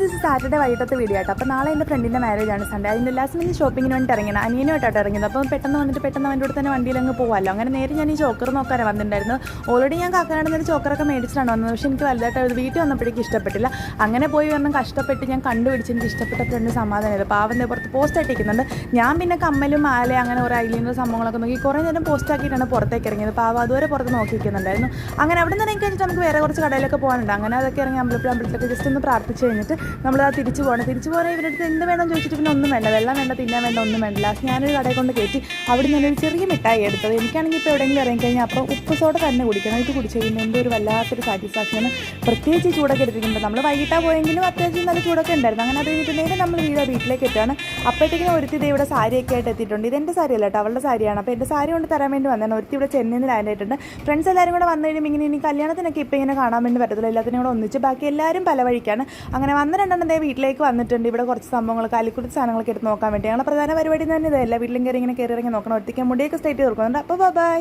ദിവസം സാറ്റർഡേ വൈകിട്ടത്തെ വീഡിയോ ആട്ടോ. അപ്പോൾ നാളെ എൻ്റെ ഫ്രണ്ടിൻ്റെ മാരേജ് ആണ് സൺഡേ. അതിൻ്റെ ലാസ്റ്റ് മിനിറ്റ് ഷോപ്പിങ്ങിന് വേണ്ടി ഇറങ്ങിയത്, അനിയനുമായിട്ടാണ് ഇറങ്ങിയത്. അപ്പോൾ പെട്ടെന്ന് അവൻ്റെ കൂടെ തന്നെ വണ്ടിയിൽ അങ്ങ് പോകാമല്ലോ. അങ്ങനെ നേരെ ഞാൻ ഈ ചോക്കർ നോക്കാനാണ് വന്നിട്ടുണ്ടായിരുന്നു. ഓൾറെഡി ഞാൻ കാക്കാനാട് നിന്ന് ചോക്കറൊക്കെ മേടിച്ചിട്ടാണ് വന്നത്. പക്ഷേ എനിക്ക് വലുതായിട്ട് വീട്ടിൽ വന്നപ്പോഴേക്കും ഇഷ്ടപ്പെട്ടില്ല. അങ്ങനെ പോയി വരണം കഷ്ടപ്പെട്ട് ഞാൻ കണ്ടുപിടിച്ച് എനിക്ക് ഇഷ്ടപ്പെട്ട ഫ്രണ്ട് സമാധാനമില്ല. പാവൻ്റെ പുറത്ത് പോസ്റ്റായിട്ട് ഇരിക്കുന്നുണ്ട്. ഞാൻ പിന്നെ കമ്മലും മാല അങ്ങനെ ഒരു ഐലിൻ്റെ സംഭവങ്ങളൊക്കെ നോക്കി കുറേ നേരം പോസ്റ്റാക്കിയിട്ടാണ് പുറത്തേക്ക് ഇറങ്ങിയത്. പാവം അതുവരെ പുറത്ത് നോക്കിയിരിക്കുന്നുണ്ടായിരുന്നു. അങ്ങനെ അവിടെ നിന്ന് ഇറങ്ങി കഴിഞ്ഞിട്ട് നമുക്ക് വേറെ കുറച്ച് കടയിലൊക്കെ പോകാനുണ്ട്. അങ്ങനെ അതൊക്കെ ഇറങ്ങി അമ്പലത്തിലൊക്കെ ജസ്റ്റ് ഒന്ന് പ്രാർത്ഥിച്ച് കഴിഞ്ഞിട്ട് നമ്മൾ ആ തിരിച്ചു പോകണം. ഇവരുടെ അടുത്ത് എന്ത് വേണമെന്ന് ചോദിച്ചിട്ട് പിന്നെ ഒന്നും വേണ്ട, വെള്ളം വേണ്ട, തിന്നാൻ വേണ്ട, ഒന്നും വേണ്ട. ലാസ്റ്റ് ഞാനൊരു കടയിൽ കൊണ്ട് കയറ്റി അവിടെ നിന്നൊരു ചെറിയ മിഠായി എടുത്തത്. എനിക്കാണെങ്കിൽ ഇപ്പോൾ എവിടെയെങ്കിലും ഇറങ്ങിക്കഴിഞ്ഞാൽ അപ്പോൾ ഉപ്പ് സോഡ തന്നെ കുടിക്കണം. ഇത് കുടിച്ച് കഴിയുമ്പോൾ എന്തോ ഒരു വല്ലാത്തൊരു സാറ്റിസ്ഫാക്ഷന്. പ്രത്യേകിച്ച് ചൂടൊക്കെ എടുത്തിട്ടുണ്ട്. നമ്മൾ വൈകിട്ടാണ് പോയെങ്കിലും അത്യാവശ്യം നല്ല ചൂടൊക്കെ ഉണ്ടായിരുന്നു. അങ്ങനെ അത് കഴിഞ്ഞിട്ട് നേരെ നമ്മൾ വീട്ടിലേക്ക് എത്തുകയാണ്. അപ്പോഴത്തേക്കും ഒരുത്തി ഇവിടെ സാരിയൊക്കെ ആയിട്ട് എത്തിയിട്ടുണ്ട്. ഇതെൻ്റെ സാരി അല്ല കേട്ടോ, അവളുടെ സാരിയാണ്. അപ്പോൾ എൻ്റെ സാരി കൊണ്ട് തരാൻ വേണ്ടി വന്നതാണ്. ഒരുത്തി ഇവിടെ ചെന്നൈയിൽ നിന്ന് ലാൻഡ് ആയിട്ടുണ്ട്. ഫ്രണ്ട്സ് എല്ലാവരും കൂടെ വന്നു കഴിയുമ്പോൾ ഇനി കല്യാണത്തിനൊക്കെ ഇപ്പോൾ ഇങ്ങനെ കാണാൻ വേണ്ടി പറ്റത്തില്ല. എല്ലാത്തിനും കൂടെ ഒന്നിച്ച് ബാക്കി എല്ലാവരും പല വഴിക്കാണ്. അങ്ങനെ വന്ന രണ്ടെണ്ണം വീട്ടിലേക്ക് വന്നിട്ടുണ്ട്. ഇവിടെ കുറച്ച് സംഭവങ്ങൾ കാലിക്കുട്ടി സാധനങ്ങളൊക്കെ എടുത്ത് നോക്കാൻ വേണ്ടി. ഞങ്ങളുടെ പ്രധാന പരിപാടി തന്നെ ഇതല്ല, വീട്ടിലും കയറി ഇങ്ങനെ കയറി ഇറങ്ങി നോക്കണം. ഒറ്റയ്ക്ക് മുടിയൊക്കെ സ്ട്രൈറ്റ് തീർക്കുന്നുണ്ട്. അപ്പോൾ ബൈ.